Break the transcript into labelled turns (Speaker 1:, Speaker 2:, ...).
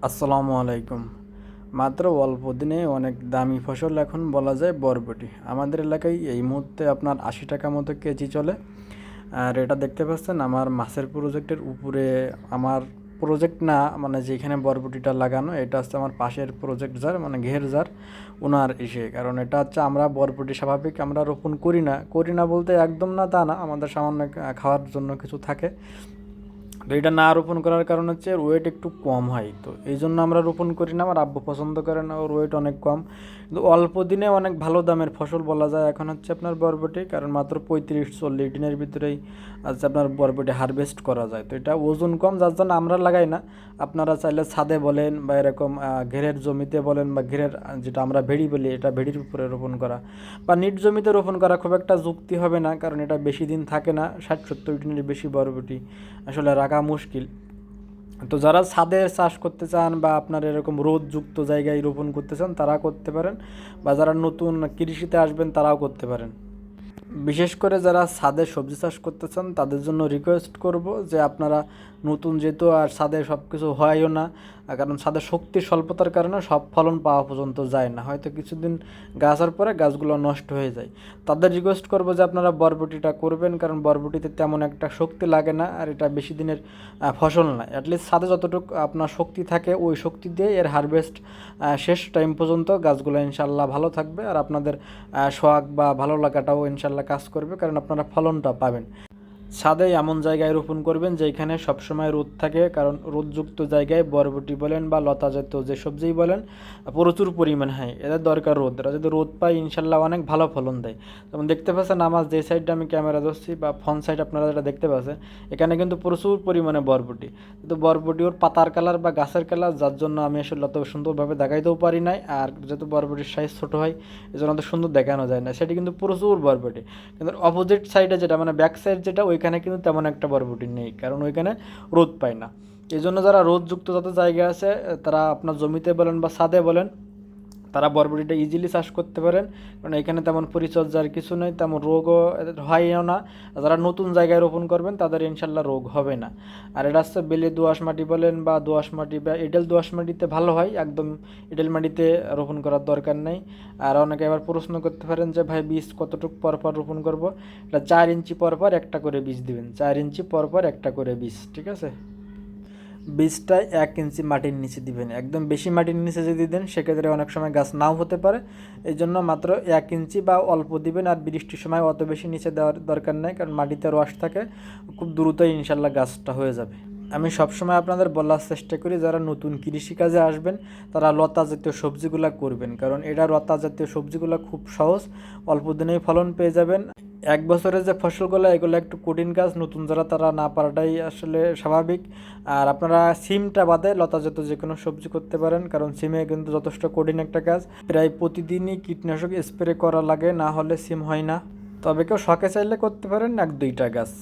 Speaker 1: আসসালামু আলাইকুম। মাত্র অল্প দিনে অনেক দামি ফসল এখন বলা যায় বরবটি। আমাদের এলাকায় এই মুহূর্তে আপনার ৮০ টাকা মতো কেজি চলে। আর এটা দেখতে পাচ্ছেন আমার মাছের প্রজেক্টের উপরে, আমার প্রজেক্ট না, মানে যেখানে বরবটিটা লাগানো এটা হচ্ছে আমার পাশের প্রজেক্ট যার, মানে ঘের যার, ওনার ইসে। কারণ এটা হচ্ছে আমরা বরবটি স্বাভাবিক আমরা রোপণ করি না বলতে একদম না তা না, আমাদের সামান্য খাওয়ার জন্য কিছু থাকে। তো এটা না রোপণ করার কারণ হচ্ছে এর ওয়েট একটু কম হয়, তো এই জন্য আমরা রোপণ করি না। আমার আব্বু পছন্দ করে না, ওর ওয়েট অনেক কম। কিন্তু অল্প দিনে অনেক ভালো দামের ফসল বলা যায় এখন হচ্ছে আপনার বরবটি, কারণ মাত্র 35-40 দিনের ভিতরেই আচ্ছা আপনার বরবটি হারভেস্ট করা যায়। তো এটা ওজন কম, যার জন্য আমরা লাগাই না। আপনারা চাইলে ছাদে বলেন বা এরকম ঘেরের জমিতে বলেন, বা ঘেরের যেটা আমরা ভেড়ি বলি, এটা ভেড়ির উপরে রোপণ করা বা নিট জমিতে রোপণ করা খুব একটা যুক্তি হবে না, কারণ এটা বেশি দিন থাকে না। 60-70 দিনের বেশি বরবটি আসলে রাখা মুশকিল। তো যারা ছাদে চাষ করতে চান বা আপনার এরকম রোদযুক্ত জায়গায় রোপণ করতে চান তারা করতে পারেন, বা যারা নতুন কৃষিতে আসবেন তারাও করতে পারেন। বিশেষ করে যারা ছাদে সবজি চাষ করতে চান তাদের জন্য রিকোয়েস্ট করব যে আপনারা নতুন, যেহেতু আর ছাদে সব কিছু হয়ও না, কারণ ছাদে শক্তির স্বল্পতার কারণে সব ফলন পাওয়া পর্যন্ত যায় না, হয়তো কিছুদিন গাছের পরে গাছগুলো নষ্ট হয়ে যায়। তাদের রিকোয়েস্ট করব যে আপনারা বরবটিটা করবেন, কারণ বরবটিতে তেমন একটা শক্তি লাগে না, আর এটা বেশি দিনের ফসল না। অ্যাটলিস্ট ছাদে যতটুকু আপনার শক্তি থাকে ওই শক্তি দিয়ে এর হারভেস্ট শেষ টাইম পর্যন্ত গাছগুলো ইনশাল্লাহ ভালো থাকবে, আর আপনাদের শখ বা ভালো লাগাটাও ইনশাল্লাহ কাজ করবে, কারণ আপনারা ফলনটা পাবেন। ছাদে এমন জায়গায় রোপণ করবেন যেখানে সবসময় রোদ থাকে, কারণ রোদযুক্ত জায়গায় বরবটি বলেন বা লতা জাতীয় যে সবজিই বলেন প্রচুর পরিমাণ হয়, এদের দরকার রোদ। এরা যদি রোদ পায় ইনশাল্লাহ অনেক ভালো ফলন দেয়। যেমন দেখতে পাচ্ছেন আমার যে সাইডটা আমি ক্যামেরা ধরছি বা ফ্রন্ট সাইড আপনারা যেটা দেখতে পাচ্ছেন, এখানে কিন্তু প্রচুর পরিমাণে বরবটি। কিন্তু বরবটি ওর পাতার কালার বা গাছের কালার, যার জন্য আমি আসলে অত সুন্দরভাবে দেখাইতেও পারি নাই, আর যেহেতু বরবটির সাইজ ছোটো হয় এই জন্য অত সুন্দর দেখানো যায় না। সেটি কিন্তু প্রচুর বরবটি। কিন্তু অপোজিট সাইডে যেটা, মানে ব্যাক সাইড যেটা, ওইখানে কিন্তু তেমন একটা বরবটি নেই, কারণ ওইখানে রোদ পায় না। এই জন্য যারা রোদযুক্ত যত জায়গা আছে তারা আপনার জমিতে বলেন বা ছাদে বলেন, তারা বরবটিটা ইজিলি চাষ করতে পারেন, কারণ এখানে তেমন পরিচর্যার কিছু নেই, তেমন রোগও হয়ও না। যারা নতুন জায়গায় রোপণ করবেন তাদের ইনশাল্লাহ রোগ হবে না। আর এটা হচ্ছে বেলে দোআঁশ মাটি বলেন বা দোআঁশ মাটি বা এঁটেল দোআঁশ মাটিতে ভালো হয়, একদম এঁটেল মাটিতে রোপণ করার দরকার নেই। আর অনেকে আবার প্রশ্ন করতে পারেন যে ভাই বীজ কতটুকু পরপর রোপণ করব। এটা 4 ইঞ্চি পরপর একটা করে বীজ দিবেন, 4 ইঞ্চি পরপর একটা করে বীজ, ঠিক আছে। বীজটা 1 ইঞ্চি মাটির নিচে দিবেন, একদম বেশি মাটির নিচে যদি দেন সেক্ষেত্রে অনেক সময় গাছ নাও হতে পারে। এই জন্য মাত্র 1 ইঞ্চি বা অল্প দিবেন, আর বৃষ্টির সময় অত বেশি নিচে দেওয়ার দরকার নেই, কারণ মাটিতে রস থাকে, খুব দ্রুতই ইনশাল্লাহ গাছটা হয়ে যাবে। আমি সবসময় আপনাদের বলার চেষ্টা করি যারা নতুন কৃষিকাজে আসবেন তারা লতা জাতীয় সবজিগুলো করবেন, কারণ এটা লতা জাতীয় সবজিগুলো খুব সহজ, অল্প দিনেই ফলন পেয়ে যাবেন। এক বছরের যে ফসলগুলো এগুলো একটু কঠিন কাজ, নতুন যারা তারা না পারাটাই আসলে স্বাভাবিক। আর আপনারা সিমটা বাদে লতাজাত যে কোনো সবজি করতে পারেন, কারণ সিমে কিন্তু যথেষ্ট কঠিন একটা কাজ, প্রায় প্রতিদিনই কীটনাশক স্প্রে করা লাগে, না হলে সিম হয় না। তবে কেউ শখে চাইলে করতে পারেন 1-2টা গাছ।